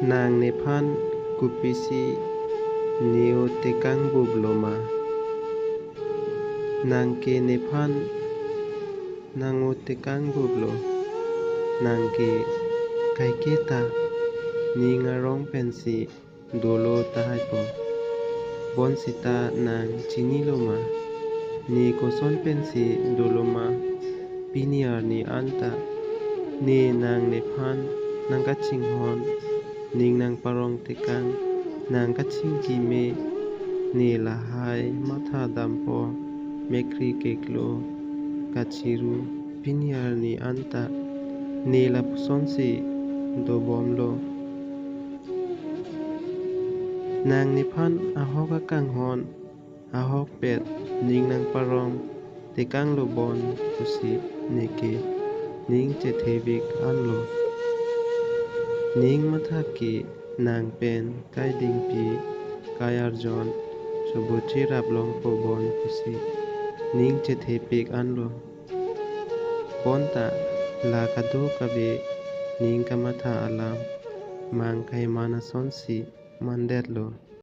nang nephan kopisi neo tekang loma neke nephan nango tekang lo nangke kaike ta ni ngarong pensi dolo tahaipo bon sita nang chini loma ni koson pensi doloma piniar ni anta ni nang nephan nang kaching hon ning nang parong tekang nang kaching kime ni lahai matha dampo mekri keklo kachiru piniar ni anta ni lapsonsi do bomlo nang nephan ahok akang hon ahok pet ning nang parong tekang lo bon pusi neke ning chethebik anlo ning mathaki nang pen kai dingpi kai arjon sobochi rablong po bon pusi ning chethebik anlo ponta la kado kabe ning kamatha alam mang kai mana sonsi mandetlo